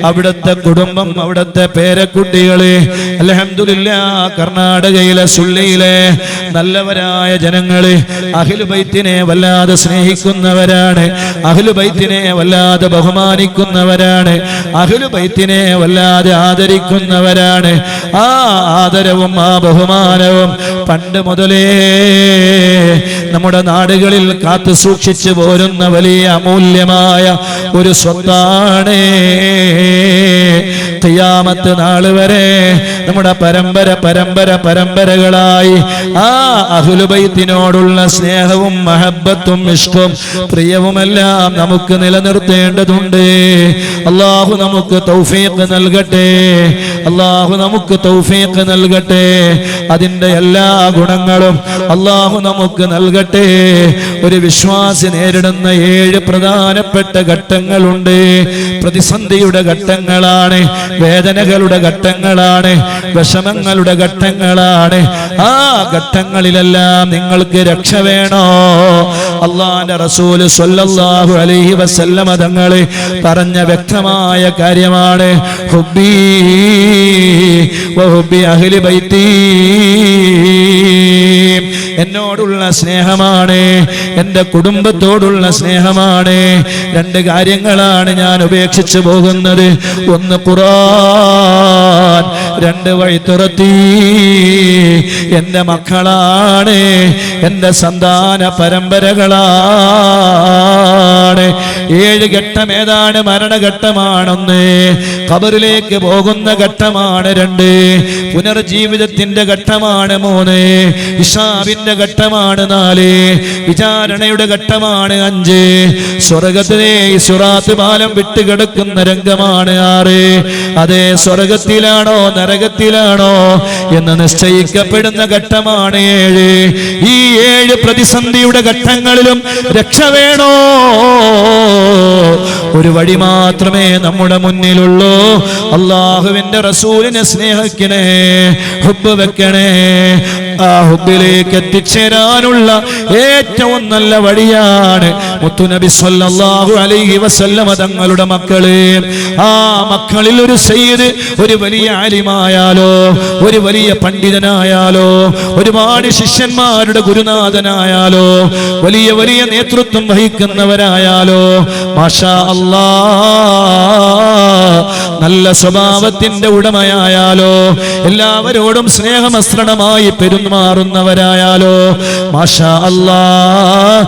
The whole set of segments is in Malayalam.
അവിടുത്തെ കുടുംബം, അവിടുത്തെ പേരക്കുട്ടികളെ അൽഹംദുലില്ലാഹ് കർണാടകയിലെ സുള്ളിയിലെ നല്ലവരായ ജനങ്ങളെ അഹ്ലു ബൈത്തിനെ വല്ലാതെ സ്നേഹിക്കുന്നവരാണ്, അഹ്ലു ബൈത്തിനെ വല്ലാതെ ബഹുമാനിക്കുന്നവരാണ്, അഹ്ലു ബൈത്തിനെ വല്ലാതെ ആദരിക്കുന്നവരാണ്. ആ ആദരവും ആ ബഹുമാനവും പണ്ട് മുതലേ നമ്മുടെ നാടുകളിൽ കാത്തു സൂക്ഷിച്ചു പോരുന്ന വലിയ അമൂല്യമായ ഒരു സ്വത്താണ്. ഖിയാമത്ത് നാൾ വരെ നമ്മുടെ പരമ്പരകളായി ആ അഹ്ലു ബൈത്തിനോടുള്ള സ്നേഹവും മഹബ്ബത്തും ഇഷ്കും പ്രിയവുമെല്ലാം നമുക്ക് നിലനിർത്തേണ്ടതുണ്ട്. അല്ലാഹു നമുക്ക് തൗഫീഖ് നൽകട്ടെ, അല്ലാഹു നമുക്ക് തൗഫീഖ് നൽകട്ടെ. അതിന്റെ എല്ലാ ഗുണങ്ങളും അല്ലാഹു നമുക്ക് നൽകട്ടെ. ഒരു വിശ്വാസി നേരിടുന്ന 7 പ്രധാനപ്പെട്ട ഘട്ടങ്ങളുണ്ട്. പ്രതിസന്ധിയുടെ ഘട്ടങ്ങളാണ്, വേദനകളുടെ ഘട്ടങ്ങളാണ്, വിഷമങ്ങളുടെ ഘട്ടങ്ങളാണ്. ആ ഘട്ടങ്ങളിലെല്ലാം നിങ്ങൾക്ക് രക്ഷ വേണോ? അല്ലാഹുവിന്റെ റസൂൽ സ്വല്ലല്ലാഹു അലൈഹി വസല്ലമ തങ്ങൾ പറഞ്ഞ വ്യക്തമായ കാര്യമാണ് ഹുബ്ബി വഹുബ്ബി അഹ്ലി ബൈത്തി. എന്നോടുള്ള സ്നേഹമാണ്, എൻ്റെ കുടുംബത്തോടുള്ള സ്നേഹമാണ്. 2 കാര്യങ്ങളാണ് ഞാൻ ഉപേക്ഷിച്ചു പോകുന്നത്. 1 ഖുർആൻ, 2 വഴിത്തുറത്തി. എൻ്റെ മക്കളാണ്, എൻ്റെ സന്താന പരമ്പരകളാണ്. 7 ഘട്ടം ഏതാണ്? മരണഘട്ടമാണ് 1, ഖബറിലേക്ക് പോകുന്ന ഘട്ടമാണ് 2, പുനർജീവിതത്തിന്റെ ഘട്ടമാണ് 3, ഹിസാബിന്റെ ഘട്ടമാണ് 4, വിചാരണയുടെ ഘട്ടമാണ് 5, സ്വർഗത്തിലെ സിറാത്ത് പാലം വിട്ടുകിടക്കുന്ന രംഗമാണ് 6. അതേ സ്വർഗത്തിലാണോ നരകത്തിലാണോ എന്ന് നിശ്ചയിക്കപ്പെടുന്ന ഘട്ടമാണ് 7. ഈ 7 പ്രതിസന്ധിയുടെ ഘട്ടങ്ങളിലും രക്ഷ വേണോ? ഒരു വഴി മാത്രമേ നമ്മുടെ മുന്നിലുള്ളൂ. അല്ലാഹുവിന്റെ റസൂലിനെ സ്നേഹിക്കണേ, ഹുബ്ബ് വെക്കണേ. ആ ഹുബ്ബിലേക്ക് എത്തിച്ചേരാനുള്ള ഏറ്റവും നല്ല വഴിയാണ് മുത്തുനബി സ്വല്ലല്ലാഹു അലൈഹി വസല്ലമ തങ്ങളുടെ മക്കള്. ആ മക്കളിൽ ഒരു സയ്യിദ്, ഒരു വലിയ ആലിമായാലോ, ഒരു വലിയ പണ്ഡിതനായാലോ, ഒരുപാട് ശിഷ്യന്മാരുടെ ഗുരുനാഥനായാലോ, വലിയ വലിയ നേതൃത്വം വഹിക്കുന്നവരായാലോ, മാഷാ അല്ലാഹ് നല്ല സ്വഭാവത്തിന്റെ ഉടമയായാലോ, എല്ലാവരോടും സ്നേഹമസ്രണമായി പെരുമാറുന്നവരായാലോ, മാഷാ അല്ലാഹ്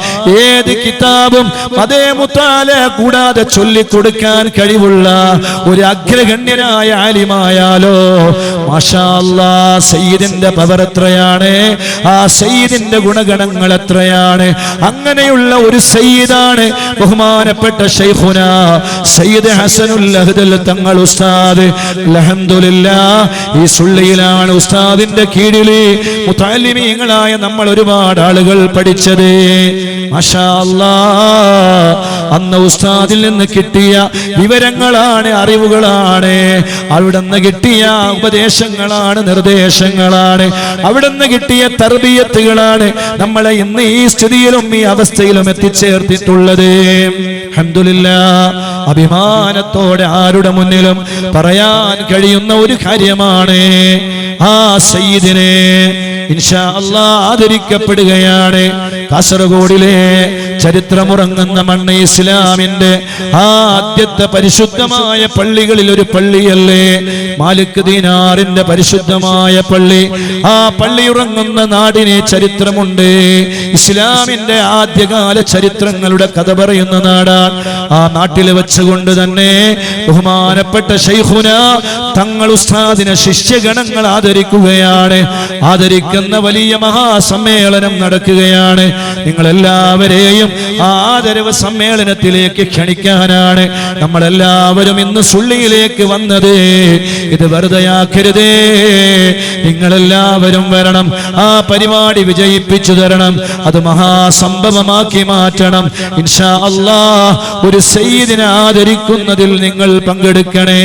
ഏത് കിതാബും അതേ മുത്താല കൂടാതെ ചൊല്ലിക്കൊടുക്കാൻ കഴിവുള്ള ഒരു അഗ്രഗണ്യനായ ആലിമായാലോ, മാഷാ അല്ലാഹ് സയ്യിദിന്റെ പവർ എത്രയാണ്, ആ സയ്യിദിന്റെ ഗുണഗണങ്ങൾ എത്രയാണ്. അങ്ങനെയുള്ള ഒരു സയ്യിദാണ് ബഹുമാനപ്പെട്ട ശൈഖുന സയ്യിദ് ഹസനുൽ അഹ്ദൽ തങ്ങൾ ഉസ്താദ്. അൽഹംദുലില്ലാഹ് ഈ സുള്ളിയിലാണ് ഉസ്താദിന്റെ കീഴിൽ മുതഅല്ലിമീങ്ങളായ നമ്മൾ ഒരുപാട് ആളുകൾ പഠിച്ചത്. മാഷാ അല്ലാഹ് അന്ന് ഉസ്താദിൽ നിന്ന് കിട്ടിയ വിവരങ്ങളാണ്, അറിവുകളാണ്, അവിടുന്ന് കിട്ടിയ ഉപദേശങ്ങളാണ്, നിർദ്ദേശങ്ങളാണ്, അവിടുന്ന് കിട്ടിയ തർബിയത്തുകളാണ് നമ്മളെ ഇന്ന് ഈ സ്ഥിതിയിലും ഈ അവസ്ഥയിലും എത്തിച്ചേർത്തിട്ടുള്ളത്. അൽഹംദുലില്ലാഹ് അഭിമാനത്തോടെ ആരുടെ മുന്നിലും പറയാൻ കഴിയുന്ന ഒരു കാര്യമാണ് ആ സയ്യിദിനെ ഇൻഷാ അല്ലാഹ് ആദരിക്കപ്പെടുകയാണ്. കാസർഗോഡിലെ ചരിത്രമുറങ്ങുന്ന മണ്ണ് ഇസ്ലാമിന്റെ ആദ്യത്തെ പരിശുദ്ധമായ പള്ളികളിൽ ഒരു പള്ളിയല്ലേ മാലിക് ദീനാറിന്റെ പരിശുദ്ധമായ പള്ളി. ആ പള്ളി ഉറങ്ങുന്ന നാടിന് ചരിത്രമുണ്ട്. ഇസ്ലാമിന്റെ ആദ്യകാല ചരിത്രങ്ങളുടെ കഥ പറയുന്ന നാടാണ്. ആ നാട്ടിൽ വെച്ചുകൊണ്ട് തന്നെ ബഹുമാനപ്പെട്ട ശൈഖുന തങ്ങൾ ഉസ്താദിനെ ശിഷ്യഗണങ്ങൾ ആദരിക്കുകയാണ്. ആദരിക്കുന്ന വലിയ മഹാസമ്മേളനം നടക്കുകയാണ്. നിങ്ങളെല്ലാവരെയും ആദരവ് സമ്മേളനത്തിലേക്ക് ക്ഷണിക്കാനാണ് നമ്മളെല്ലാവരും ഇന്ന് സുള്ളിയിലേക്ക് വന്നത്. ഇത് വെറുതെയാക്കരുതേ, നിങ്ങളെല്ലാവരും വരണം. ആ പരിപാടി വിജയിപ്പിച്ചു തരണം, അത് മഹാസംഭവമാക്കി മാറ്റണം. ഇൻഷാ അല്ലാഹ് ഒരു സയ്യിദിനെ ആദരിക്കുന്നതിൽ നിങ്ങൾ പങ്കെടുക്കണേ.